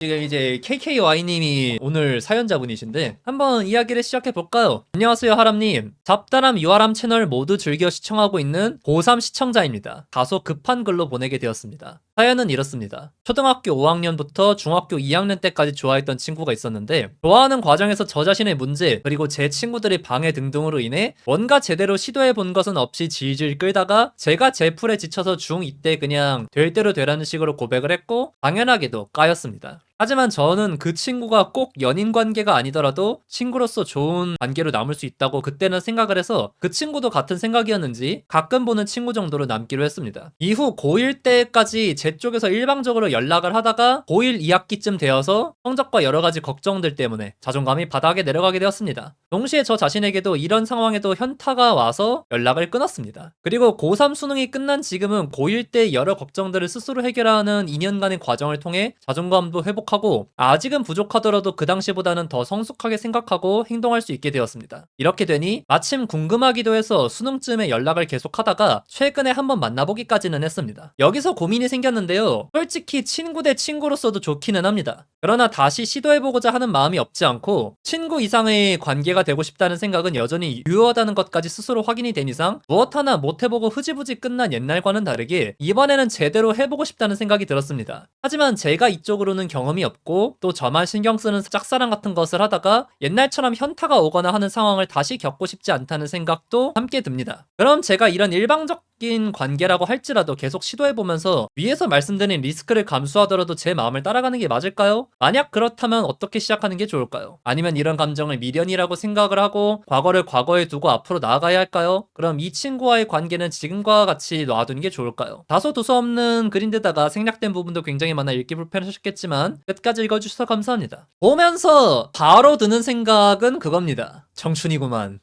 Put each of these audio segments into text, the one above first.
지금 이제 KKY님이 오늘 사연자분이신데 한번 이야기를 시작해볼까요? 안녕하세요 하람님. 잡다람 유아람 채널 모두 즐겨 시청하고 있는 고3 시청자입니다. 다소 급한 글로 보내게 되었습니다. 사연은 이렇습니다. 초등학교 5학년부터 중학교 2학년 때까지 좋아했던 친구가 있었는데 좋아하는 과정에서 저 자신의 문제 그리고 제 친구들의 방해 등등으로 인해 뭔가 제대로 시도해본 것은 없이 질질 끌다가 제가 제 풀에 지쳐서 중2 때 그냥 될 대로 되라는 식으로 고백을 했고 당연하게도 까였습니다. 하지만 저는 그 친구가 꼭 연인 관계가 아니더라도 친구로서 좋은 관계로 남을 수 있다고 그때는 생각을 해서 그 친구도 같은 생각이었는지 가끔 보는 친구 정도로 남기로 했습니다. 이후 고1 때까지 제 쪽에서 일방적으로 연락을 하다가 고1 2학기쯤 되어서 성적과 여러 가지 걱정들 때문에 자존감이 바닥에 내려가게 되었습니다. 동시에 저 자신에게도 이런 상황에도 현타가 와서 연락을 끊었습니다. 그리고 고3 수능이 끝난 지금은 고1 때 여러 걱정들을 스스로 해결하는 2년간의 과정을 통해 자존감도 회복하고 아직은 부족하더라도 그 당시보다는 더 성숙하게 생각하고 행동할 수 있게 되었습니다. 이렇게 되니 마침 궁금하기도 해서 수능쯤에 연락을 계속하다가 최근에 한번 만나보기까지는 했습니다. 여기서 고민이 생겼는데요. 솔직히 친구 대 친구로서도 좋기는 합니다. 그러나 다시 시도해보고자 하는 마음이 없지 않고 친구 이상의 관계가 되고 싶다는 생각은 여전히 유효하다는 것까지 스스로 확인이 된 이상 무엇 하나 못해보고 흐지부지 끝난 옛날과는 다르게 이번에는 제대로 해보고 싶다는 생각이 들었습니다. 하지만 제가 이쪽으로는 경험이 없고 또 저만 신경 쓰는 짝사랑 같은 것을 하다가 옛날처럼 현타가 오거나 하는 상황을 다시 겪고 싶지 않다는 생각도 함께 듭니다. 그럼 제가 이런 일방적인 관계라고 할지라도 계속 시도해보면서 위에서 말씀드린 리스크를 감수하더라도 제 마음을 따라가는 게 맞을까요? 만약 그렇다면 어떻게 시작하는 게 좋을까요? 아니면 이런 감정을 미련이라고 생각을 하고 과거를 과거에 두고 앞으로 나아가야 할까요? 그럼 이 친구와의 관계는 지금과 같이 놔두는 게 좋을까요? 다소 두서없는 글인데다가 생략된 부분도 굉장히 많아 읽기 불편하셨겠지만 끝까지 읽어주셔서 감사합니다. 보면서 바로 드는 생각은 그겁니다. 청춘이구만.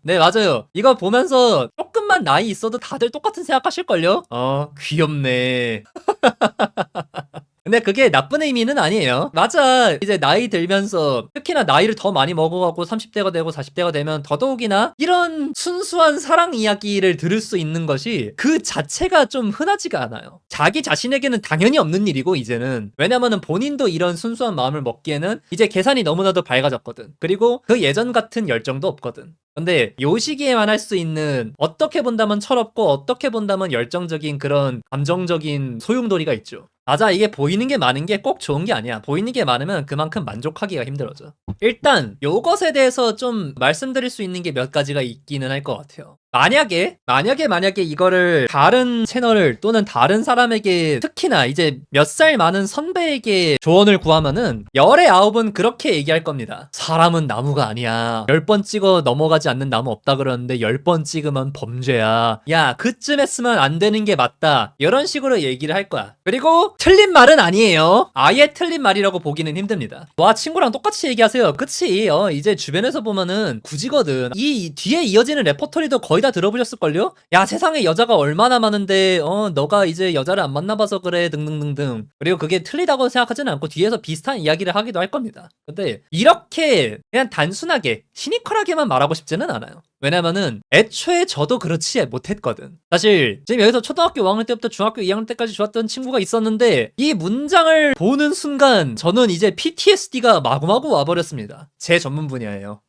네, 맞아요. 이거 보면서 조금만 나이 있어도 다들 똑같은 생각하실걸요? 귀엽네. 근데 그게 나쁜 의미는 아니에요. 맞아. 이제 나이 들면서 특히나 나이를 더 많이 먹어가고 30대가 되고 40대가 되면 더더욱이나 이런 순수한 사랑 이야기를 들을 수 있는 것이 그 자체가 좀 흔하지가 않아요. 자기 자신에게는 당연히 없는 일이고 이제는. 왜냐면은 본인도 이런 순수한 마음을 먹기에는 이제 계산이 너무나도 밝아졌거든. 그리고 그 예전 같은 열정도 없거든. 근데 요 시기에만 할 수 있는 어떻게 본다면 철없고 어떻게 본다면 열정적인 그런 감정적인 소용돌이가 있죠. 맞아, 이게 보이는 게 많은 게 꼭 좋은 게 아니야. 보이는 게 많으면 그만큼 만족하기가 힘들어져. 일단 요것에 대해서 좀 말씀드릴 수 있는 게 몇 가지가 있기는 할 것 같아요. 만약에 이거를 다른 채널을 또는 다른 사람에게 특히나 이제 몇 살 많은 선배에게 조언을 구하면은 열의 9은 그렇게 얘기할 겁니다. 사람은 나무가 아니야. 10번 찍어 넘어가지 않는 나무 없다 그러는데 10번 찍으면 범죄야. 야, 그쯤 했으면 안 되는 게 맞다. 이런 식으로 얘기를 할 거야. 그리고 틀린 말은 아니에요. 아예 틀린 말이라고 보기는 힘듭니다. 와, 친구랑 똑같이 얘기하세요. 그치? 이제 주변에서 보면은 굳이거든. 이 뒤에 이어지는 레퍼토리도 거의 다 들어보셨을걸요? 야, 세상에 여자가 얼마나 많은데 너가 이제 여자를 안 만나봐서 그래 등등등등. 그리고 그게 틀리다고 생각하지는 않고 뒤에서 비슷한 이야기를 하기도 할 겁니다. 근데 이렇게 그냥 단순하게 시니컬하게만 말하고 싶지는 않아요. 왜냐면은 애초에 저도 그렇지 못했거든. 사실 지금 여기서 초등학교 5학년 때부터 중학교 2학년 때까지 좋았던 친구가 있었는데 이 문장을 보는 순간 저는 이제 PTSD가 마구마구 와버렸습니다. 제 전문 분야예요.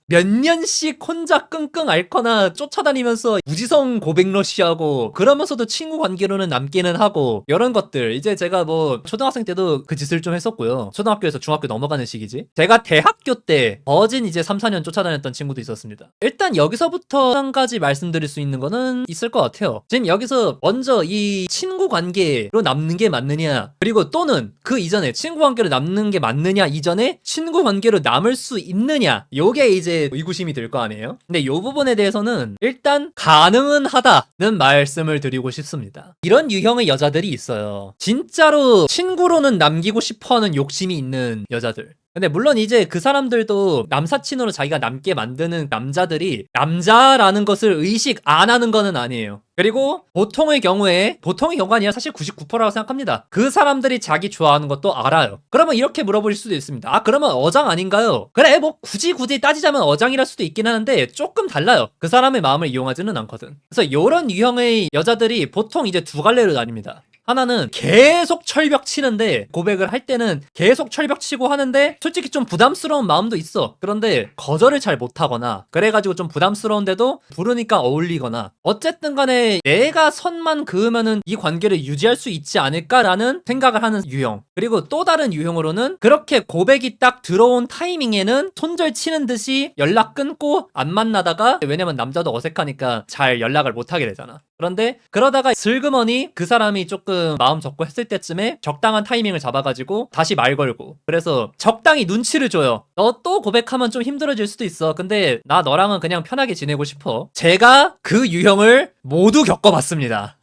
몇 년씩 혼자 끙끙 앓거나 쫓아다니면서 무지성 고백 러시하고 그러면서도 친구 관계로는 남기는 하고 이런 것들 이제 제가 뭐 초등학생 때도 그 짓을 좀 했었고요. 초등학교에서 중학교 넘어가는 시기지. 제가 대학교 때 거진 이제 3, 4년 쫓아다녔던 친구도 있었습니다. 일단 여기서부터 한 가지 말씀드릴 수 있는 거는 있을 것 같아요. 지금 여기서 먼저 이 친구 관계로 남는 게 맞느냐 그리고 또는 그 이전에 친구 관계로 남는 게 맞느냐 이전에 친구 관계로 남을 수 있느냐 요게 이제 의구심이 들 거 아니에요? 근데 요 부분에 대해서는 일단 가능은 하다는 말씀을 드리고 싶습니다. 이런 유형의 여자들이 있어요. 진짜로 친구로는 남기고 싶어하는 욕심이 있는 여자들. 근데 물론 이제 그 사람들도 남사친으로 자기가 남게 만드는 남자들이 남자라는 것을 의식 안 하는 거는 아니에요. 그리고 보통의 경우가 아니라 사실 99%라고 생각합니다. 그 사람들이 자기 좋아하는 것도 알아요. 그러면 이렇게 물어보실 수도 있습니다. 그러면 어장 아닌가요? 그래, 뭐 굳이 따지자면 어장이랄 수도 있긴 하는데 조금 달라요. 그 사람의 마음을 이용하지는 않거든. 그래서 이런 유형의 여자들이 보통 이제 두 갈래로 나뉩니다. 하나는 계속 철벽 치는데, 고백을 할 때는 계속 철벽 치고 하는데 솔직히 좀 부담스러운 마음도 있어. 그런데 거절을 잘 못하거나 그래가지고 좀 부담스러운데도 부르니까 어울리거나, 어쨌든 간에 내가 선만 그으면은 이 관계를 유지할 수 있지 않을까라는 생각을 하는 유형. 그리고 또 다른 유형으로는 그렇게 고백이 딱 들어온 타이밍에는 손절 치는 듯이 연락 끊고 안 만나다가, 왜냐면 남자도 어색하니까 잘 연락을 못하게 되잖아. 그런데 그러다가 슬그머니 그 사람이 조금 마음 접고 했을 때쯤에 적당한 타이밍을 잡아가지고 다시 말 걸고, 그래서 적당히 눈치를 줘요. 너 또 고백하면 좀 힘들어질 수도 있어. 근데 나 너랑은 그냥 편하게 지내고 싶어. 제가 그 유형을 모두 겪어봤습니다.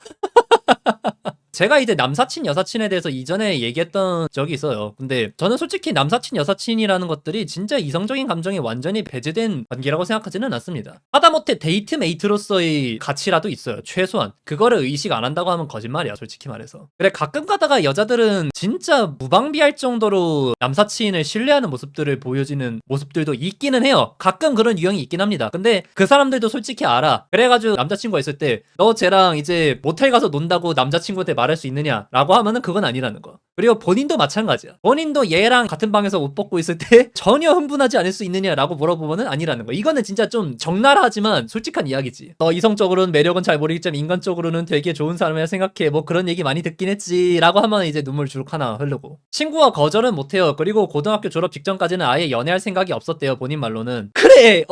제가 이제 남사친 여사친에 대해서 이전에 얘기했던 적이 있어요. 근데 저는 솔직히 남사친 여사친이라는 것들이 진짜 이성적인 감정이 완전히 배제된 관계라고 생각하지는 않습니다. 하다못해 데이트메이트로서의 가치라도 있어요. 최소한 그거를 의식 안 한다고 하면 거짓말이야, 솔직히 말해서. 그래, 가끔 가다가 여자들은 진짜 무방비할 정도로 남사친을 신뢰하는 모습들을 보여지는 모습들도 있기는 해요. 가끔 그런 유형이 있긴 합니다. 근데 그 사람들도 솔직히 알아. 그래가지고 남자친구가 있을 때 너 쟤랑 이제 모텔 가서 논다고 남자친구한테 말할 수 있느냐라고 하면은 그건 아니라는 거. 그리고 본인도 마찬가지야. 본인도 얘랑 같은 방에서 옷 벗고 있을 때 전혀 흥분하지 않을 수 있느냐라고 물어보면은 아니라는 거. 이거는 진짜 좀 적나라하지만 솔직한 이야기지. 너 이성적으로는 매력은 잘 모르겠지만 인간적으로는 되게 좋은 사람이라 생각해. 뭐 그런 얘기 많이 듣긴 했지라고 하면 이제 눈물 주룩 하나 흐르고. 친구와 거절은 못해요. 그리고 고등학교 졸업 직전까지는 아예 연애할 생각이 없었대요. 본인 말로는. 그래.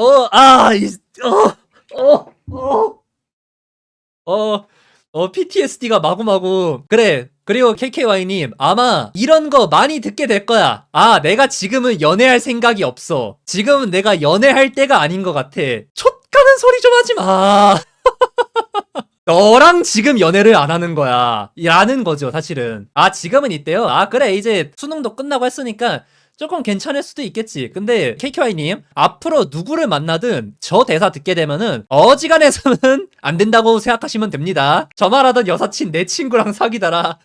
PTSD가 마구마구. 그래. 그리고 KKY님, 아마 이런 거 많이 듣게 될 거야. 아, 내가 지금은 연애할 생각이 없어. 지금은 내가 연애할 때가 아닌 것 같아. 촉가는 소리 좀 하지 마. 너랑 지금 연애를 안 하는 거야. 라는 거죠, 사실은. 아, 지금은 이때요? 아, 그래. 이제 수능도 끝나고 했으니까 조금 괜찮을 수도 있겠지. 근데 KKY님, 앞으로 누구를 만나든 저 대사 듣게 되면은 어지간해서는 안 된다고 생각하시면 됩니다. 저 말하던 여사친 내 친구랑 사귀다라.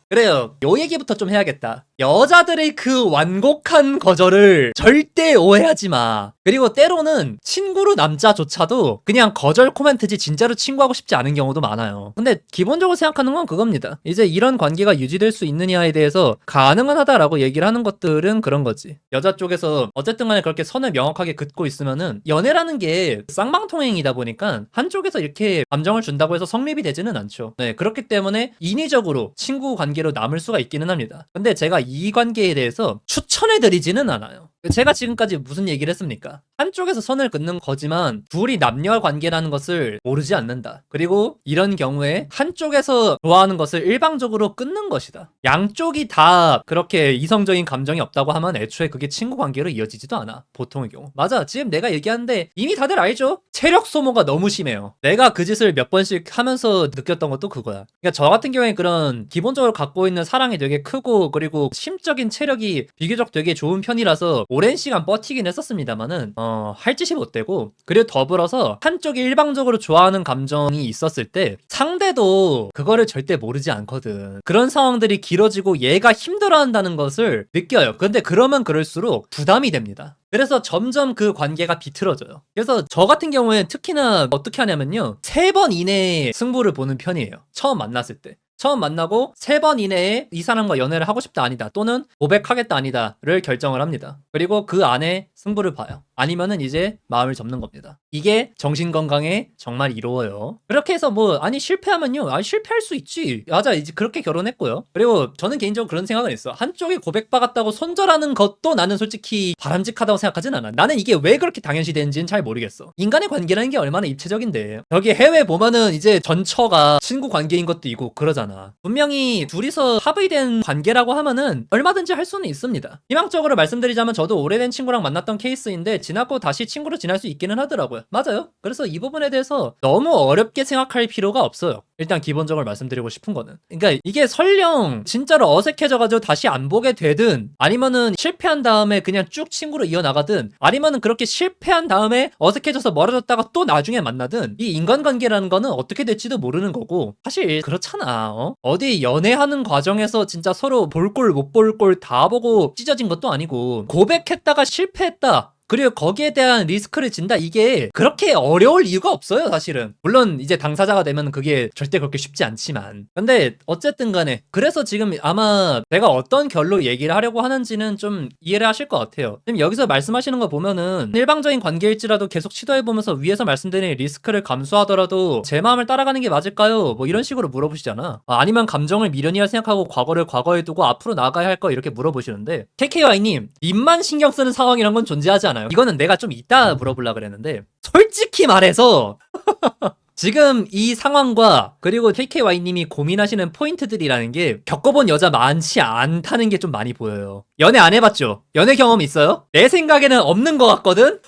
그래요. 요 얘기부터 좀 해야겠다. 여자들의 그 완곡한 거절을 절대 오해하지 마. 그리고 때로는 친구로 남자조차도 그냥 거절 코멘트지 진짜로 친구하고 싶지 않은 경우도 많아요. 근데 기본적으로 생각하는 건 그겁니다. 이제 이런 관계가 유지될 수 있느냐에 대해서 가능은 하다라고 얘기를 하는 것들은 그런 거지. 여자 쪽에서 어쨌든 간에 그렇게 선을 명확하게 긋고 있으면은, 연애라는 게 쌍방통행이다 보니까 한쪽에서 이렇게 감정을 준다고 해서 성립이 되지는 않죠. 네, 그렇기 때문에 인위적으로 친구 관계로 남을 수가 있기는 합니다. 근데 제가 이 관계에 대해서 추천해드리지는 않아요. 제가 지금까지 무슨 얘기를 했습니까? 한쪽에서 선을 긋는 거지만 둘이 남녀 관계라는 것을 모르지 않는다. 그리고 이런 경우에 한쪽에서 좋아하는 것을 일방적으로 끊는 것이다. 양쪽이 다 그렇게 이성적인 감정이 없다고 하면 애초에 그게 친구 관계로 이어지지도 않아. 보통의 경우. 맞아. 지금 내가 얘기하는데 이미 다들 알죠? 체력 소모가 너무 심해요. 내가 그 짓을 몇 번씩 하면서 느꼈던 것도 그거야. 그러니까 저 같은 경우에 그런 기본적으로 갖고 있는 사랑이 되게 크고, 그리고 심적인 체력이 비교적 되게 좋은 편이라서 오랜 시간 버티긴 했었습니다만은 할 짓이 못 되고, 그리고 더불어서 한쪽이 일방적으로 좋아하는 감정이 있었을 때 상대도 그거를 절대 모르지 않거든. 그런 상황들이 길어지고 얘가 힘들어한다는 것을 느껴요. 근데 그러면 그럴수록 부담이 됩니다. 그래서 점점 그 관계가 비틀어져요. 그래서 저 같은 경우에 특히나 어떻게 하냐면요, 3번 이내에 승부를 보는 편이에요. 처음 만났을 때. 처음 만나고 3번 이내에 이 사람과 연애를 하고 싶다 아니다, 또는 고백하겠다 아니다를 결정을 합니다. 그리고 그 안에 승부를 봐요. 아니면은 이제 마음을 접는 겁니다. 이게 정신건강에 정말 이로워요. 그렇게 해서 아니 실패하면요, 아니 실패할 수 있지. 맞아, 이제 그렇게 결혼했고요. 그리고 저는 개인적으로 그런 생각을 했어. 한쪽이 고백받았다고 손절하는 것도 나는 솔직히 바람직하다고 생각하진 않아. 나는 이게 왜 그렇게 당연시 되는지는 잘 모르겠어. 인간의 관계라는 게 얼마나 입체적인데. 여기 해외 보면은 이제 전처가 친구 관계인 것도 있고 그러잖아. 분명히 둘이서 합의된 관계라고 하면은 얼마든지 할 수는 있습니다. 희망적으로 말씀드리자면 저도 오래된 친구랑 만났던 케이스인데 지나고 다시 친구로 지낼 수 있기는 하더라고요. 맞아요. 그래서 이 부분에 대해서 너무 어렵게 생각할 필요가 없어요. 일단 기본적으로 말씀드리고 싶은 거는, 그러니까 이게 설령 진짜로 어색해져가지고 다시 안 보게 되든, 아니면은 실패한 다음에 그냥 쭉 친구로 이어나가든, 아니면은 그렇게 실패한 다음에 어색해져서 멀어졌다가 또 나중에 만나든, 이 인간관계라는 거는 어떻게 될지도 모르는 거고, 사실 그렇잖아. 어디 연애하는 과정에서 진짜 서로 볼 꼴 못 볼 꼴 다 보고 찢어진 것도 아니고, 고백했다가 실패했다 그리고 거기에 대한 리스크를 진다. 이게 그렇게 어려울 이유가 없어요, 사실은. 물론 이제 당사자가 되면 그게 절대 그렇게 쉽지 않지만. 근데 어쨌든 간에 그래서 지금 아마 내가 어떤 결로 얘기를 하려고 하는지는 좀 이해를 하실 것 같아요. 지금 여기서 말씀하시는 거 보면은 일방적인 관계일지라도 계속 시도해보면서 위에서 말씀드린 리스크를 감수하더라도 제 마음을 따라가는 게 맞을까요? 뭐 이런 식으로 물어보시잖아. 아니면 감정을 미련이라 생각하고 과거를 과거에 두고 앞으로 나아가야 할 거 이렇게 물어보시는데, KKY님 입만 신경 쓰는 상황이란 건 존재하지 않아요. 이거는 내가 좀 이따 물어보려고 그랬는데, 솔직히 말해서 지금 이 상황과 그리고 KKY님이 고민하시는 포인트들이라는 게 겪어본 여자 많지 않다는 게 좀 많이 보여요. 연애 안 해봤죠? 연애 경험 있어요? 내 생각에는 없는 것 같거든?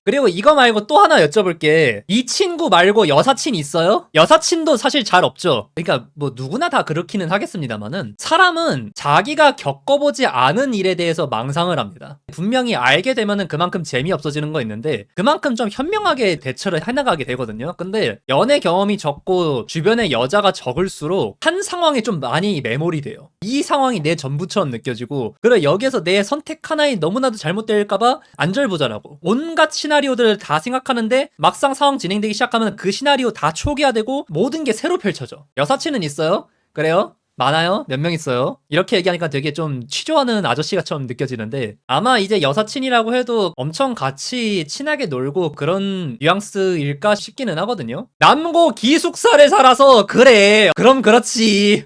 그리고 이거 말고 또 하나 여쭤볼게. 이 친구 말고 여사친 있어요? 여사친도 사실 잘 없죠. 그러니까 뭐 누구나 다 그렇기는 하겠습니다만은, 사람은 자기가 겪어보지 않은 일에 대해서 망상을 합니다. 분명히 알게 되면은 그만큼 재미없어지는 거 있는데 그만큼 좀 현명하게 대처를 해나가게 되거든요. 근데 연애 경험이 적고 주변에 여자가 적을수록 한 상황에 좀 많이 메모리 돼요. 이 상황이 내 전부처럼 느껴지고, 그래 여기에서 내 선택 하나에 너무나도 잘못될까봐 안절부절하고 온갖 시나리오들을 다 생각하는데 막상 상황 진행되기 시작하면 그 시나리오 다 초기화되고 모든 게 새로 펼쳐져. 여사친은 있어요? 그래요? 많아요? 몇 명 있어요? 이렇게 얘기하니까 되게 좀 취조하는 아저씨가처럼 느껴지는데, 아마 이제 여사친이라고 해도 엄청 같이 친하게 놀고 그런 뉘앙스일까 싶기는 하거든요. 남고 기숙사를 살아서 그래. 그럼 그렇지.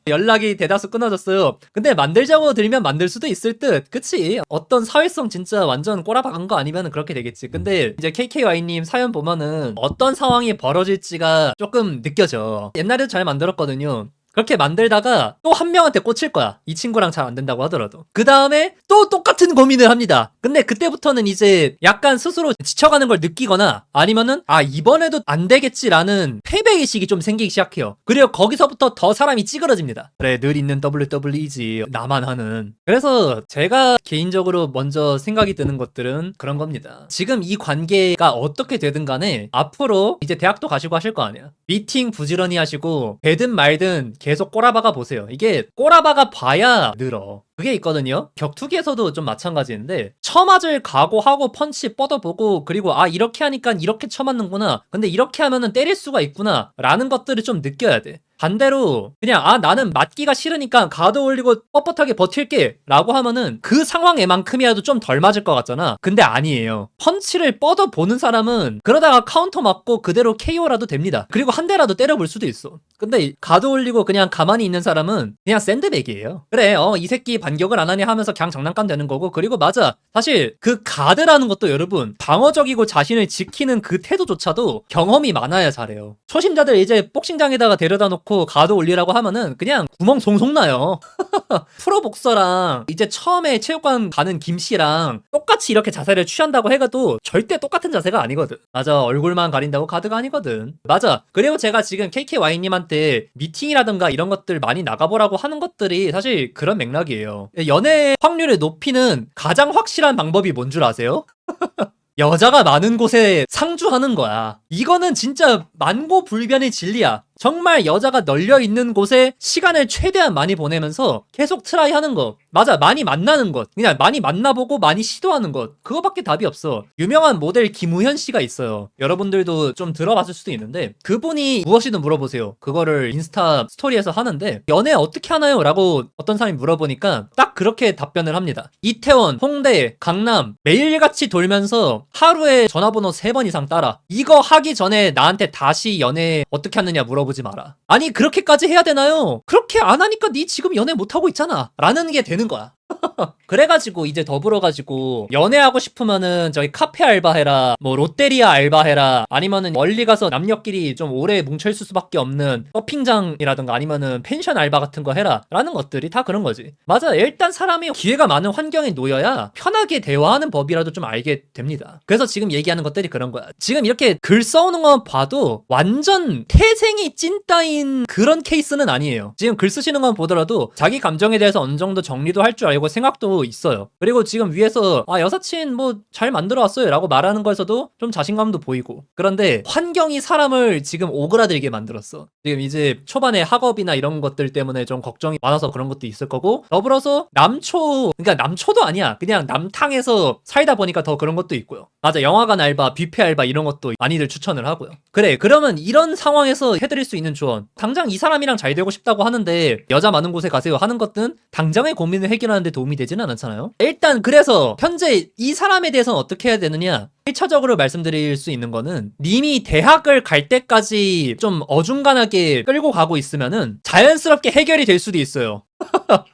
연락이 대다수 끊어졌어요. 근데 만들자고 들면 만들 수도 있을 듯. 그치? 어떤 사회성 진짜 완전 꼬라박은 거 아니면 그렇게 되겠지. 근데 이제 KKY님 사연 보면은 어떤 상황이 벌어질지가 조금 느껴져. 옛날에도 잘 만들었거든요. 그렇게 만들다가 또 한 명한테 꽂힐 거야. 이 친구랑 잘 안 된다고 하더라도. 그 다음에 또 똑같은 고민을 합니다. 근데 그때부터는 이제 약간 스스로 지쳐가는 걸 느끼거나, 아니면은 이번에도 안 되겠지라는 패배의식이 좀 생기기 시작해요. 그리고 거기서부터 더 사람이 찌그러집니다. 그래, 늘 있는 WWE지 나만 하는. 그래서 제가 개인적으로 먼저 생각이 드는 것들은 그런 겁니다. 지금 이 관계가 어떻게 되든 간에 앞으로 이제 대학도 가시고 하실 거 아니야. 미팅 부지런히 하시고 되든 말든 계속 꼬라박아 보세요. 이게 꼬라박아 봐야 늘어. 그게 있거든요. 격투기에서도 좀 마찬가지인데, 쳐맞을 각오하고 펀치 뻗어보고, 그리고 이렇게 하니까 이렇게 쳐맞는구나, 근데 이렇게 하면은 때릴 수가 있구나 라는 것들을 좀 느껴야 돼. 반대로 그냥 나는 맞기가 싫으니까 가드 올리고 뻣뻣하게 버틸게 라고 하면은 그 상황에만큼이라도 좀 덜 맞을 것 같잖아. 근데 아니에요. 펀치를 뻗어보는 사람은 그러다가 카운터 맞고 그대로 KO라도 됩니다. 그리고 한 대라도 때려볼 수도 있어. 근데 가드 올리고 그냥 가만히 있는 사람은 그냥 샌드백이에요. 그래, 이 새끼 반격을 안 하냐 하면서 그냥 장난감 되는 거고. 그리고 맞아, 사실 그 가드라는 것도 여러분, 방어적이고 자신을 지키는 그 태도조차도 경험이 많아야 잘해요. 초심자들 이제 복싱장에다가 데려다 놓고 가드 올리라고 하면은 그냥 구멍 송송 나요. 프로 복서랑 이제 처음에 체육관 가는 김씨랑 똑같이 이렇게 자세를 취한다고 해도 절대 똑같은 자세가 아니거든. 맞아, 얼굴만 가린다고 가드가 아니거든. 맞아. 그리고 제가 지금 KKY님한테 미팅이라든가 이런 것들 많이 나가보라고 하는 것들이 사실 그런 맥락이에요. 연애 확률을 높이는 가장 확실한 방법이 뭔 줄 아세요? 여자가 많은 곳에 상주하는 거야. 이거는 진짜 만고불변의 진리야. 정말 여자가 널려있는 곳에 시간을 최대한 많이 보내면서 계속 트라이 하는 거. 맞아, 많이 만나는 것. 그냥 많이 만나보고 많이 시도하는 것. 그거밖에 답이 없어. 유명한 모델 김우현 씨가 있어요. 여러분들도 좀 들어봤을 수도 있는데, 그분이 무엇이든 물어보세요. 그거를 인스타 스토리에서 하는데, 연애 어떻게 하나요? 라고 어떤 사람이 물어보니까 딱 그렇게 답변을 합니다. 이태원, 홍대, 강남 매일같이 돌면서 하루에 전화번호 3번 이상 따라. 이거 하기 전에 나한테 다시 연애 어떻게 하느냐 물어보지 마라. 아니, 그렇게까지 해야 되나요? 그렇게 안 하니까 니 지금 연애 못하고 있잖아 라는 게 되는 거야. 그래가지고 이제 더불어가지고 연애하고 싶으면은 저기 카페 알바해라, 뭐 롯데리아 알바해라, 아니면은 멀리 가서 남녀끼리 좀 오래 뭉쳐있을 수밖에 없는 서핑장이라든가 아니면은 펜션 알바 같은 거 해라 라는 것들이 다 그런 거지. 맞아, 일단 사람이 기회가 많은 환경에 놓여야 편하게 대화하는 법이라도 좀 알게 됩니다. 그래서 지금 얘기하는 것들이 그런 거야. 지금 이렇게 글 써오는 건 봐도 완전 태생이 찐따인 그런 케이스는 아니에요. 지금 글 쓰시는 건 보더라도 자기 감정에 대해서 어느 정도 정리도 할 줄 알고 생각 생각도 있어요. 그리고 지금 위에서 여사친 뭐 잘 만들어 왔어요 라고 말하는 거에서도 좀 자신감도 보이고. 그런데 환경이 사람을 지금 오그라들게 만들었어. 지금 이제 초반에 학업이나 이런 것들 때문에 좀 걱정이 많아서 그런 것도 있을 거고, 더불어서 그러니까 남초도 아니야, 그냥 남탕에서 살다 보니까 더 그런 것도 있고요. 맞아, 영화관 알바, 뷔페 알바 이런 것도 많이들 추천을 하고요. 그래, 그러면 이런 상황에서 해드릴 수 있는 조언, 당장 이 사람이랑 잘 되고 싶다고 하는데 여자 많은 곳에 가세요 하는 것은 당장의 고민을 해결하는 데 도움이 되지는 않잖아요. 일단 그래서 현재 이 사람에 대해서는 어떻게 해야 되느냐, 1차적으로 말씀드릴 수 있는 거는, 님이 대학을 갈 때까지 좀 어중간하게 끌고 가고 있으면은 자연스럽게 해결이 될 수도 있어요.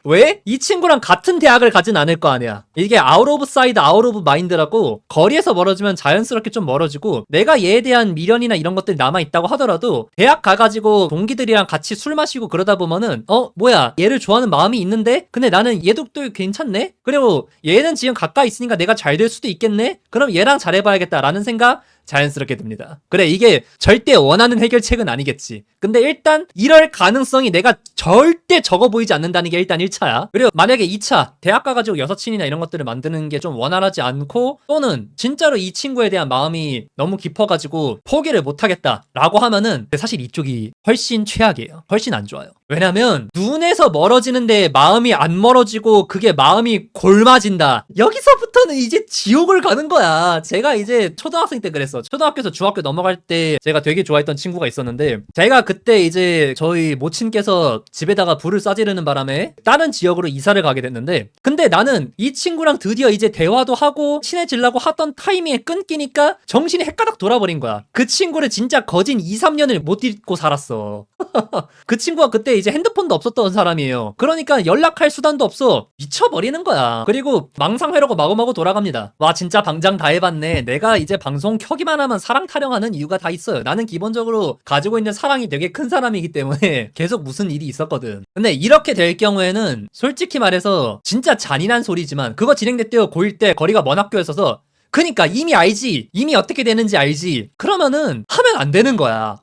왜? 이 친구랑 같은 대학을 가진 않을 거 아니야. 이게 아웃 오브 사이드 아웃 오브 마인드라고, 거리에서 멀어지면 자연스럽게 좀 멀어지고, 내가 얘에 대한 미련이나 이런 것들이 남아있다고 하더라도 대학 가가지고 동기들이랑 같이 술 마시고 그러다 보면은 뭐야, 얘를 좋아하는 마음이 있는데 근데 나는 얘도 또 괜찮네? 그리고 얘는 지금 가까이 있으니까 내가 잘 될 수도 있겠네? 그럼 얘랑 잘해봐야겠다라는 생각 자연스럽게 듭니다. 그래, 이게 절대 원하는 해결책은 아니겠지. 근데 일단 이럴 가능성이 내가 절대 적어 보이지 않는다는 게 일단 1차야. 그리고 만약에 2차, 대학 가가지고 여사친이나 이런 것들을 만드는 게 좀 원활하지 않고, 또는 진짜로 이 친구에 대한 마음이 너무 깊어가지고 포기를 못하겠다 라고 하면은 사실 이쪽이 훨씬 최악이에요. 훨씬 안 좋아요. 왜냐면 눈에서 멀어지는데 마음이 안 멀어지고 그게 마음이 골마진다, 여기서부터는 이제 지옥을 가는 거야. 제가 이제 초등학생 때 그랬어. 초등학교에서 중학교 넘어갈 때 제가 되게 좋아했던 친구가 있었는데, 제가 그때 이제 저희 모친께서 집에다가 불을 싸지르는 바람에 다른 지역으로 이사를 가게 됐는데, 근데 나는 이 친구랑 드디어 이제 대화도 하고 친해지려고 하던 타이밍에 끊기니까 정신이 헷가닥 돌아버린 거야. 그 친구를 진짜 거진 2, 3년을 못 잊고 살았어. 그 친구가 그때 이제 핸드폰도 없었던 사람이에요. 그러니까 연락할 수단도 없어. 미쳐버리는 거야. 그리고 망상회로가 마구마구 돌아갑니다. 와, 진짜 방장 다 해봤네. 내가 이제 방송 켜기만 하면 사랑 타령하는 이유가 다 있어요. 나는 기본적으로 가지고 있는 사랑이 되게 큰 사람이기 때문에 계속 무슨 일이 있었거든. 근데 이렇게 될 경우에는 솔직히 말해서 진짜 잔인한 소리지만, 그거 진행될 때요, 고1 때 거리가 먼 학교였어서, 그니까 이미 알지, 이미 어떻게 되는지 알지, 그러면은 하면 안 되는 거야.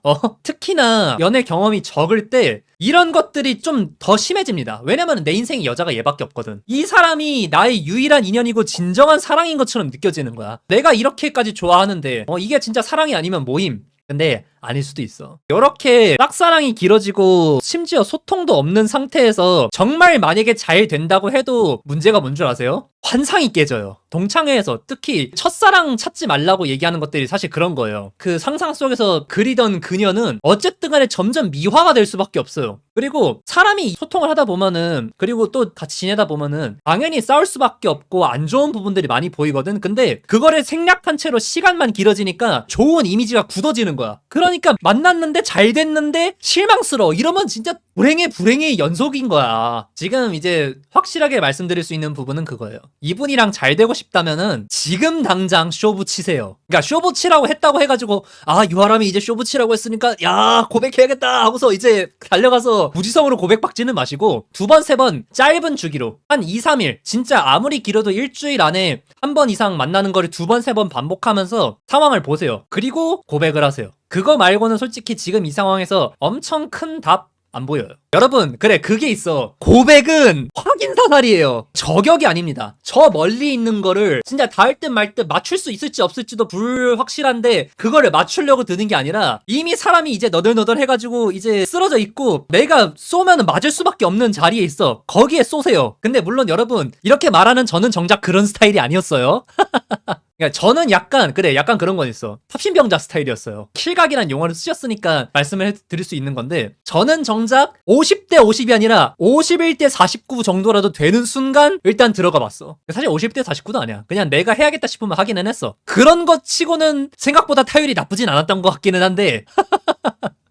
특히나 연애 경험이 적을 때 이런 것들이 좀 더 심해집니다. 왜냐면 내 인생에 여자가 얘밖에 없거든. 이 사람이 나의 유일한 인연이고 진정한 사랑인 것처럼 느껴지는 거야. 내가 이렇게까지 좋아하는데 이게 진짜 사랑이 아니면 뭐임? 근데 아닐 수도 있어. 이렇게 짝사랑이 길어지고 심지어 소통도 없는 상태에서 정말 만약에 잘 된다고 해도 문제가 뭔 줄 아세요? 환상이 깨져요. 동창회에서 특히 첫사랑 찾지 말라고 얘기하는 것들이 사실 그런 거예요. 그 상상 속에서 그리던 그녀는 어쨌든 간에 점점 미화가 될 수밖에 없어요. 그리고 사람이 소통을 하다 보면은, 그리고 또 같이 지내다 보면은 당연히 싸울 수밖에 없고 안 좋은 부분들이 많이 보이거든. 근데 그거를 생략한 채로 시간만 길어지니까 좋은 이미지가 굳어지는 거야. 그러니까 만났는데 잘 됐는데 실망스러워. 이러면 진짜 불행의 연속인 거야. 지금 이제 확실하게 말씀드릴 수 있는 부분은 그거예요. 이분이랑 잘 되고 싶다면은 지금 당장 쇼부 치세요. 그러니까 쇼부 치라고 했다고 해가지고 유아람이 이제 쇼부 치라고 했으니까 야 고백해야겠다 하고서 이제 달려가서 무지성으로 고백받지는 마시고, 2번 3번 짧은 주기로 한 2, 3일, 진짜 아무리 길어도 일주일 안에 한 번 이상 만나는 거를 2번 3번 반복하면서 상황을 보세요. 그리고 고백을 하세요. 그거 말고는 솔직히 지금 이 상황에서 엄청 큰 답 안 보여요. 여러분, 그래, 그게 있어. 고백은 확인사살이에요. 저격이 아닙니다. 저 멀리 있는 거를 진짜 닿을 듯 말 듯 맞출 수 있을지 없을지도 불확실한데, 그거를 맞추려고 드는 게 아니라 이미 사람이 이제 너덜너덜 해가지고 이제 쓰러져 있고 내가 쏘면 맞을 수밖에 없는 자리에 있어. 거기에 쏘세요. 근데 물론 여러분, 이렇게 말하는 저는 정작 그런 스타일이 아니었어요. 그러니까 저는 약간 그런 건 있어. 탑신병자 스타일이었어요. 킬각이란 용어를 쓰셨으니까 말씀을 드릴 수 있는 건데, 저는 정작 50대 50이 아니라 51대 49 정도라도 되는 순간 일단 들어가 봤어. 사실 50대 49도 아니야. 그냥 내가 해야겠다 싶으면 하기는 했어. 그런 것 치고는 생각보다 타율이 나쁘진 않았던 것 같기는 한데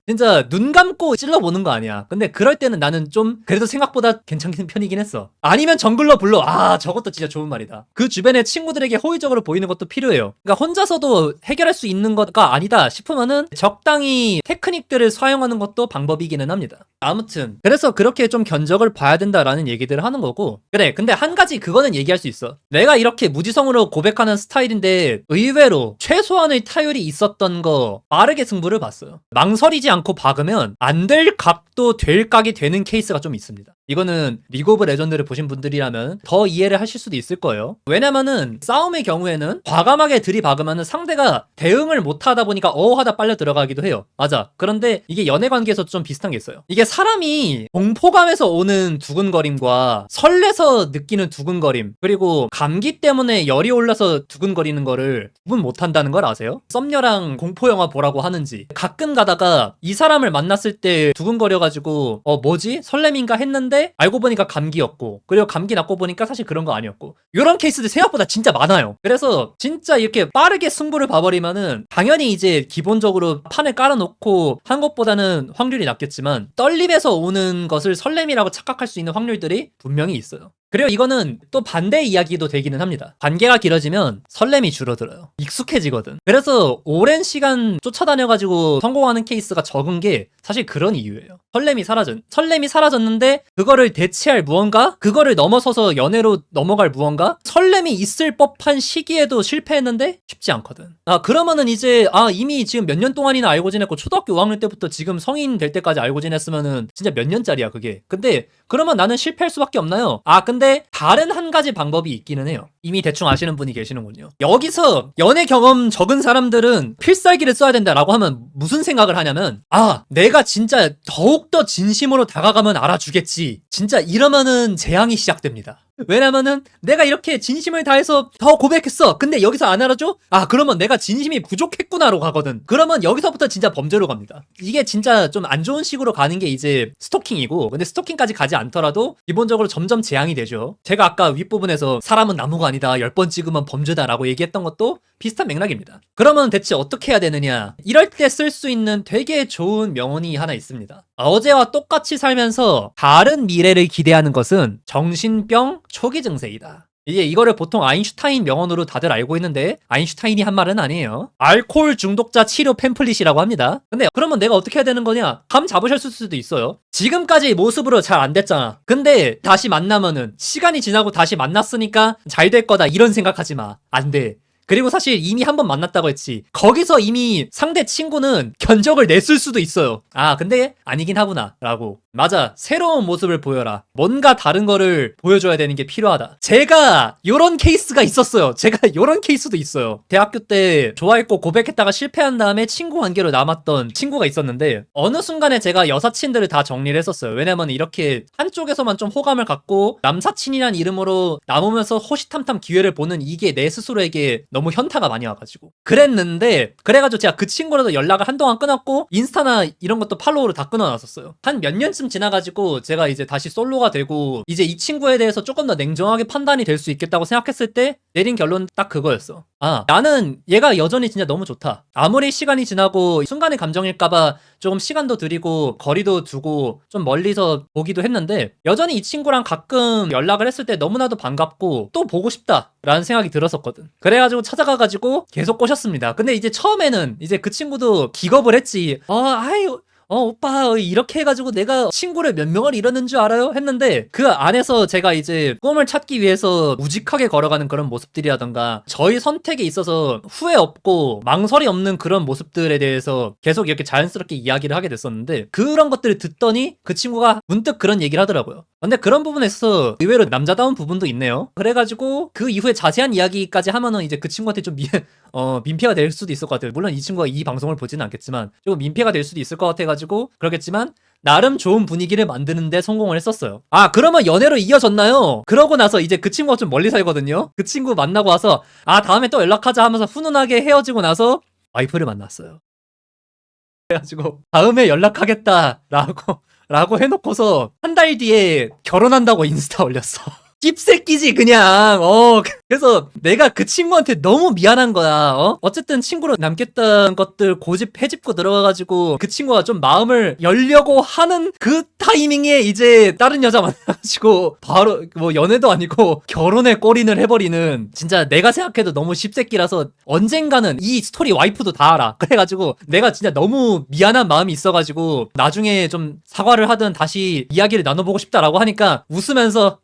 진짜 눈 감고 찔러보는 거 아니야. 근데 그럴 때는 나는 좀 그래도 생각보다 괜찮은 편이긴 했어. 아니면 정글러 불러. 저것도 진짜 좋은 말이다. 그 주변의 친구들에게 호의적으로 보이는 것도 필요해요. 그러니까 혼자서도 해결할 수 있는 것가 아니다 싶으면은 적당히 테크닉들을 사용하는 것도 방법이기는 합니다. 아무튼 그래서 그렇게 좀 견적을 봐야 된다라는 얘기들을 하는 거고, 그래, 근데 한 가지 그거는 얘기할 수 있어. 내가 이렇게 무지성으로 고백하는 스타일인데 의외로 최소한의 타율이 있었던 거 빠르게 승부를 봤어요. 망설이지 않고 박으면 안 될 각도 될 각이 되는 케이스가 좀 있습니다. 이거는 리그 오브 레전드를 보신 분들이라면 더 이해를 하실 수도 있을 거예요. 왜냐면은 싸움의 경우에는 과감하게 들이박으면 상대가 대응을 못하다 보니까 어하다 빨려 들어가기도 해요. 맞아. 그런데 이게 연애 관계에서 좀 비슷한 게 있어요. 이게 사람이 공포감에서 오는 두근거림과 설레서 느끼는 두근거림, 그리고 감기 때문에 열이 올라서 두근거리는 거를 구분 못한다는 걸 아세요? 썸녀랑 공포영화 보라고 하는지 가끔 가다가 이 사람을 만났을 때 두근거려가지고 뭐지? 설렘인가 했는데 알고 보니까 감기였고, 그리고 감기 낫고 보니까 사실 그런 거 아니었고, 이런 케이스들 생각보다 진짜 많아요. 그래서 진짜 이렇게 빠르게 승부를 봐버리면은 당연히 이제 기본적으로 판을 깔아놓고 한 것보다는 확률이 낮겠지만 떨림에서 오는 것을 설렘이라고 착각할 수 있는 확률들이 분명히 있어요. 그리고 이거는 또 반대 이야기도 되기는 합니다. 관계가 길어지면 설렘이 줄어들어요. 익숙해지거든. 그래서 오랜 시간 쫓아다녀가지고 성공하는 케이스가 적은 게 사실 그런 이유예요. 설렘이 사라졌는데 그거를 대체할 무언가? 그거를 넘어서서 연애로 넘어갈 무언가? 설렘이 있을 법한 시기에도 실패했는데 쉽지 않거든. 그러면은 이제 이미 지금 몇 년 동안이나 알고 지냈고 초등학교 5학년 때부터 지금 성인 될 때까지 알고 지냈으면은 진짜 몇 년짜리야 그게. 근데 그러면 나는 실패할 수밖에 없나요? 근데 다른 한 가지 방법이 있기는 해요. 이미 대충 아시는 분이 계시는군요. 여기서 연애 경험 적은 사람들은 필살기를 써야 된다라고 하면 무슨 생각을 하냐면 내가 진짜 더욱더 진심으로 다가가면 알아주겠지. 진짜 이러면은 재앙이 시작됩니다. 왜냐면은 내가 이렇게 진심을 다해서 더 고백했어. 근데 여기서 안 알아줘? 그러면 내가 진심이 부족했구나로 가거든. 그러면 여기서부터 진짜 범죄로 갑니다. 이게 진짜 좀 안 좋은 식으로 가는 게 이제 스토킹이고, 근데 스토킹까지 가지 않더라도 기본적으로 점점 재앙이 되죠. 제가 아까 윗부분에서 사람은 나무가 아니다, 10번 찍으면 범죄다라고 얘기했던 것도 비슷한 맥락입니다. 그러면 대체 어떻게 해야 되느냐? 이럴 때 쓸 수 있는 되게 좋은 명언이 하나 있습니다. 어제와 똑같이 살면서 다른 미래를 기대하는 것은 정신병 초기 증세이다. 이제 이거를 보통 아인슈타인 명언으로 다들 알고 있는데 아인슈타인이 한 말은 아니에요. 알코올 중독자 치료 팸플릿이라고 합니다. 근데 그러면 내가 어떻게 해야 되는 거냐? 감 잡으셨을 수도 있어요. 지금까지 모습으로 잘 안 됐잖아. 근데 다시 만나면은 시간이 지나고 다시 만났으니까 잘 될 거다 이런 생각하지 마. 안 돼. 그리고 사실 이미 한 번 만났다고 했지. 거기서 이미 상대 친구는 견적을 냈을 수도 있어요. 근데 아니긴 하구나 라고. 맞아, 새로운 모습을 보여라. 뭔가 다른 거를 보여줘야 되는 게 필요하다. 제가 요런 케이스가 있었어요. 제가 요런 케이스도 있어요. 대학교 때 좋아했고 고백했다가 실패한 다음에 친구 관계로 남았던 친구가 있었는데 어느 순간에 제가 여사친들을 다 정리를 했었어요. 왜냐면 이렇게 한쪽에서만 좀 호감을 갖고 남사친이란 이름으로 남으면서 호시탐탐 기회를 보는 이게 내 스스로에게 너무 현타가 많이 와가지고 그래가지고 제가 그 친구라도 연락을 한동안 끊었고 인스타나 이런 것도 팔로우를 다 끊어놨었어요. 한 몇 년쯤 지나가지고 제가 이제 다시 솔로가 되고 이제 이 친구에 대해서 조금 더 냉정하게 판단이 될 수 있겠다고 생각했을 때 내린 결론 딱 그거였어. 나는 얘가 여전히 진짜 너무 좋다. 아무리 시간이 지나고 순간의 감정일까봐 조금 시간도 들이고 거리도 두고 좀 멀리서 보기도 했는데 여전히 이 친구랑 가끔 연락을 했을 때 너무나도 반갑고 또 보고 싶다 라는 생각이 들었었거든. 그래가지고 찾아가가지고 계속 꼬셨습니다. 근데 이제 처음에는 이제 그 친구도 기겁을 했지. 오빠 이렇게 해가지고 내가 친구를 몇 명을 잃었는 줄 알아요? 했는데 그 안에서 제가 이제 꿈을 찾기 위해서 우직하게 걸어가는 그런 모습들이라던가 저희 선택에 있어서 후회 없고 망설이 없는 그런 모습들에 대해서 계속 이렇게 자연스럽게 이야기를 하게 됐었는데 그런 것들을 듣더니 그 친구가 문득 그런 얘기를 하더라고요. 근데 그런 부분에 있어서 의외로 남자다운 부분도 있네요. 그래가지고 그 이후에 자세한 이야기까지 하면은 이제 그 친구한테 좀 민폐가 될 수도 있을 것 같아요. 물론 이 친구가 이 방송을 보지는 않겠지만 조금 민폐가 될 수도 있을 것 같아가지고 그러겠지만 나름 좋은 분위기를 만드는데 성공을 했었어요. 그러면 연애로 이어졌나요? 그러고 나서 이제 그 친구가 좀 멀리 살거든요. 그 친구 만나고 와서 다음에 또 연락하자 하면서 훈훈하게 헤어지고 나서 와이프를 만났어요. 그래가지고 다음에 연락하겠다라고 해놓고서 한 달 뒤에 결혼한다고 인스타 올렸어. 찝새끼지 그냥. 그래서 내가 그 친구한테 너무 미안한 거야. 어쨌든 친구로 남겠다는 것들 고집 해집고 들어가가지고 그 친구가 좀 마음을 열려고 하는 그 타이밍에 이제 다른 여자 만나가지고 바로 뭐 연애도 아니고 결혼에 골인을 해버리는, 진짜 내가 생각해도 너무 씹새끼라서 언젠가는 이 스토리 와이프도 다 알아. 그래가지고 내가 진짜 너무 미안한 마음이 있어가지고 나중에 좀 사과를 하든 다시 이야기를 나눠보고 싶다라고 하니까 웃으면서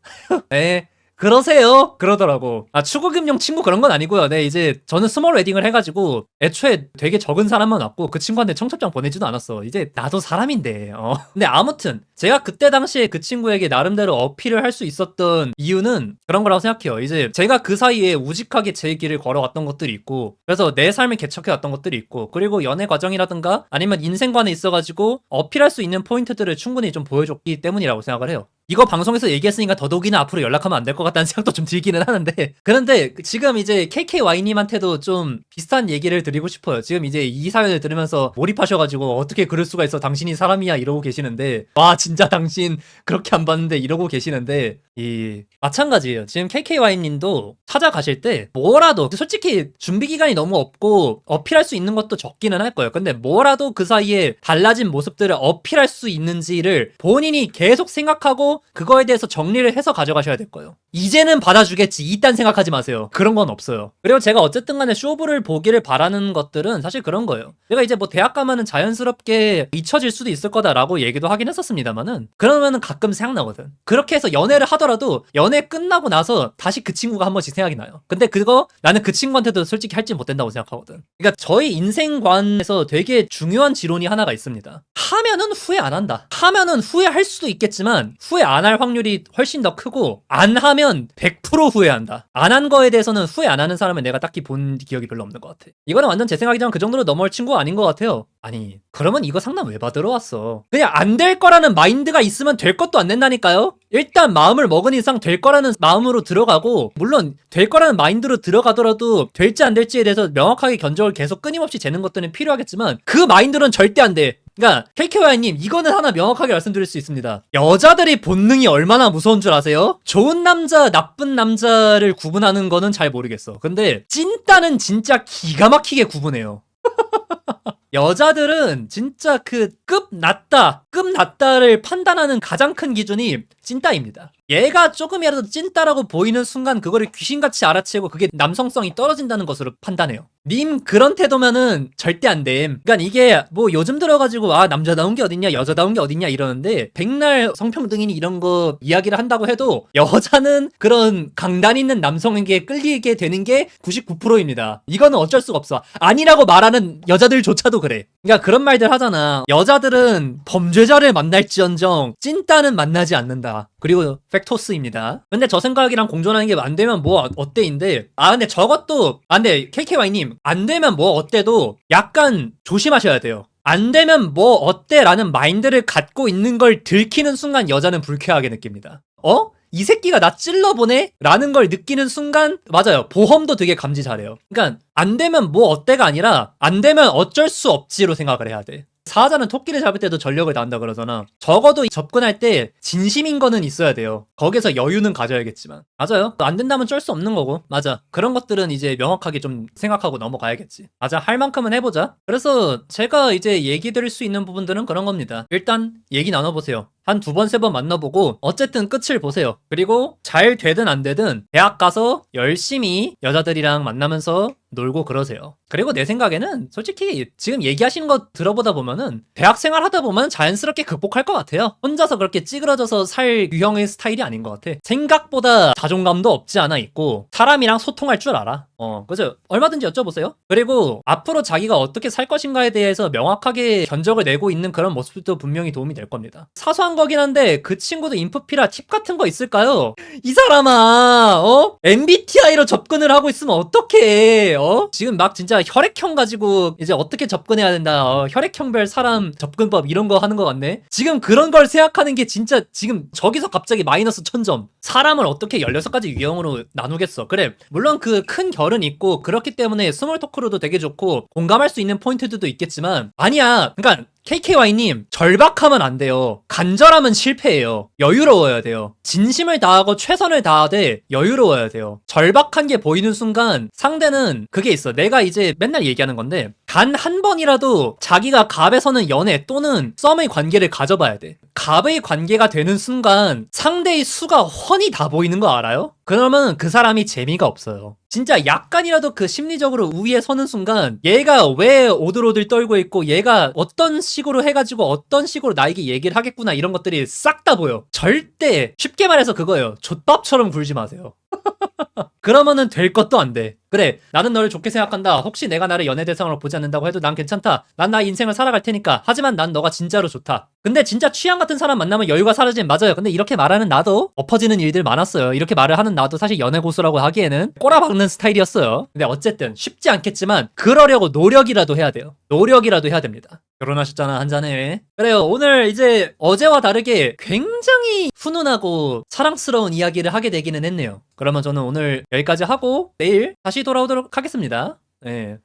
네 그러세요 그러더라고. 축의금융 친구 그런 건 아니고요. 네, 이제 저는 스몰 웨딩을 해가지고 애초에 되게 적은 사람만 왔고 그 친구한테 청첩장 보내지도 않았어. 이제 나도 사람인데 근데 아무튼 제가 그때 당시에 그 친구에게 나름대로 어필을 할 수 있었던 이유는 그런 거라고 생각해요. 이제 제가 그 사이에 우직하게 제 길을 걸어왔던 것들이 있고, 그래서 내 삶을 개척해왔던 것들이 있고, 그리고 연애 과정이라든가 아니면 인생관에 있어가지고 어필할 수 있는 포인트들을 충분히 좀 보여줬기 때문이라고 생각을 해요. 이거 방송에서 얘기했으니까 더더욱이나 앞으로 연락하면 안 될 것 같다는 생각도 좀 들기는 하는데, 그런데 지금 이제 KKY님한테도 좀 비슷한 얘기를 드리고 싶어요. 지금 이제 이 사연을 들으면서 몰입하셔가지고 어떻게 그럴 수가 있어, 당신이 사람이야, 이러고 계시는데, 와 진짜 당신 그렇게 안 봤는데 이러고 계시는데, 마찬가지예요. 지금 KKY님도 찾아가실 때 뭐라도, 솔직히 준비 기간이 너무 없고 어필할 수 있는 것도 적기는 할 거예요. 근데 뭐라도 그 사이에 달라진 모습들을 어필할 수 있는지를 본인이 계속 생각하고 그거에 대해서 정리를 해서 가져가셔야 될 거예요. 이제는 받아주겠지 이딴 생각하지 마세요. 그런 건 없어요. 그리고 제가 어쨌든 간에 쇼부를 보기를 바라는 것들은 사실 그런 거예요. 제가 이제 뭐 대학 가면은 자연스럽게 잊혀질 수도 있을 거다라고 얘기도 하긴 했었습니다만은, 그러면은 가끔 생각나거든. 그렇게 해서 연애를 하더라도 연애 끝나고 나서 다시 그 친구가 한 번씩 생각이 나요. 근데 그거 나는 그 친구한테도 솔직히 할지 못된다고 생각하거든. 그러니까 저희 인생관에서 되게 중요한 지론이 하나가 있습니다. 하면은 후회 안 한다. 하면은 후회할 수도 있겠지만 후회 안 할 확률이 훨씬 더 크고, 안 하면 100% 후회한다. 안 한 거에 대해서는 후회 안 하는 사람은 내가 딱히 본 기억이 별로 없는 것 같아. 이거는 완전 제 생각이지만 그 정도로 넘어올 친구가 아닌 것 같아요. 아니 그러면 이거 상담 왜 받으러 왔어? 그냥 안 될 거라는 마인드가 있으면 될 것도 안 된다니까요? 일단 마음을 먹은 이상 될 거라는 마음으로 들어가고, 물론 될 거라는 마인드로 들어가더라도 될지 안 될지에 대해서 명확하게 견적을 계속 끊임없이 재는 것들은 필요하겠지만 그 마인드로는 절대 안 돼. 그러니까 KKY님 이거는 하나 명확하게 말씀드릴 수 있습니다. 여자들이 본능이 얼마나 무서운 줄 아세요? 좋은 남자 나쁜 남자를 구분하는 거는 잘 모르겠어. 근데 찐따는 진짜 기가 막히게 구분해요. 여자들은 진짜 그 급 낮다를 판단하는 가장 큰 기준이 찐따입니다. 얘가 조금이라도 찐따라고 보이는 순간 그거를 귀신같이 알아채고 그게 남성성이 떨어진다는 것으로 판단해요. 님 그런 태도면은 절대 안 됨. 그러니까 이게 뭐 요즘 들어가지고 남자다운 게 어딨냐 여자다운 게 어딨냐 이러는데, 백날 성평등이니 이런 거 이야기를 한다고 해도 여자는 그런 강단 있는 남성에게 끌리게 되는 게 99%입니다. 이거는 어쩔 수가 없어. 아니라고 말하는 여자들조차도 그래. 그러니까 그런 말들 하잖아. 여자들은 범죄자를 만날지언정 찐따는 만나지 않는다. 그리고 팩토스입니다. 근데 저 생각이랑 공존하는 게 안 되면 뭐 어때인데, 근데 저것도 근데 KKY님 안 되면 뭐 어때도 약간 조심하셔야 돼요. 안 되면 뭐 어때 라는 마인드를 갖고 있는 걸 들키는 순간 여자는 불쾌하게 느낍니다. 이 새끼가 나 찔러보네? 라는 걸 느끼는 순간, 맞아요, 보험도 되게 감지 잘해요. 그러니까 안 되면 뭐 어때가 아니라 안 되면 어쩔 수 없지로 생각을 해야 돼. 사자는 토끼를 잡을 때도 전력을 다한다 그러잖아. 적어도 접근할 때 진심인 거는 있어야 돼요. 거기서 여유는 가져야겠지만. 맞아요. 안 된다면 쩔 수 없는 거고. 맞아. 그런 것들은 이제 명확하게 좀 생각하고 넘어가야겠지. 맞아. 할 만큼은 해보자. 그래서 제가 이제 얘기 드릴 수 있는 부분들은 그런 겁니다. 일단 얘기 나눠보세요. 한 2번, 3번 만나보고 어쨌든 끝을 보세요. 그리고 잘 되든 안 되든 대학 가서 열심히 여자들이랑 만나면서 놀고 그러세요. 그리고 내 생각에는 솔직히 지금 얘기하시는 거 들어보다 보면은 대학 생활 하다 보면 자연스럽게 극복할 것 같아요. 혼자서 그렇게 찌그러져서 살 유형의 스타일이 아닌 것 같아. 생각보다 자존감도 없지 않아 있고 사람이랑 소통할 줄 알아. 그죠? 얼마든지 여쭤보세요. 그리고 앞으로 자기가 어떻게 살 것인가에 대해서 명확하게 견적을 내고 있는 그런 모습도 분명히 도움이 될 겁니다. 사소한 거긴 한데 그 친구도 인프피라 팁 같은 거 있을까요? 이 사람아, MBTI로 접근을 하고 있으면 어떡해? 지금 막 진짜 혈액형 가지고 이제 어떻게 접근해야 된다. 혈액형별 사람 접근법 이런 거 하는 거 같네. 지금 그런 걸 생각하는 게 진짜 지금 저기서 갑자기 마이너스 1000점. 사람을 어떻게 16가지 유형으로 나누겠어. 그래, 물론 그 큰 결은 있고 그렇기 때문에 스몰 토크로도 되게 좋고 공감할 수 있는 포인트들도 있겠지만, 아니야. 그러니까 KKY님 절박하면 안 돼요. 간절하면 실패해요. 여유로워야 돼요. 진심을 다하고 최선을 다하되 여유로워야 돼요. 절박한 게 보이는 순간 상대는 그게 있어. 내가 이제 맨날 얘기하는 건데, 단 한 번이라도 자기가 갑에 서는 연애 또는 썸의 관계를 가져봐야 돼. 갑의 관계가 되는 순간 상대의 수가 훤히 다 보이는 거 알아요? 그러면 그 사람이 재미가 없어요. 진짜 약간이라도 그 심리적으로 우위에 서는 순간 얘가 왜 오들오들 떨고 있고 얘가 어떤 식으로 해가지고 어떤 식으로 나에게 얘기를 하겠구나 이런 것들이 싹 다 보여. 절대 쉽게 말해서 그거예요. 족밥처럼 굴지 마세요. 그러면은 될 것도 안 돼. 그래, 나는 너를 좋게 생각한다. 혹시 내가 나를 연애 대상으로 보지 않는다고 해도 난 괜찮다. 난 나의 인생을 살아갈 테니까. 하지만 난 너가 진짜로 좋다. 근데 진짜 취향 같은 사람 만나면 여유가 사라지면 맞아요. 근데 이렇게 말하는 나도 엎어지는 일들 많았어요. 이렇게 말을 하는 나도 사실 연애 고수라고 하기에는 꼬라박는 스타일이었어요. 근데 어쨌든 쉽지 않겠지만 그러려고 노력이라도 해야 돼요. 노력이라도 해야 됩니다. 결혼하셨잖아, 한잔해. 그래요, 오늘 이제 어제와 다르게 굉장히 훈훈하고 사랑스러운 이야기를 하게 되기는 했네요. 그러면 저는 오늘 여기까지 하고 내일 다시 돌아오도록 하겠습니다. 네.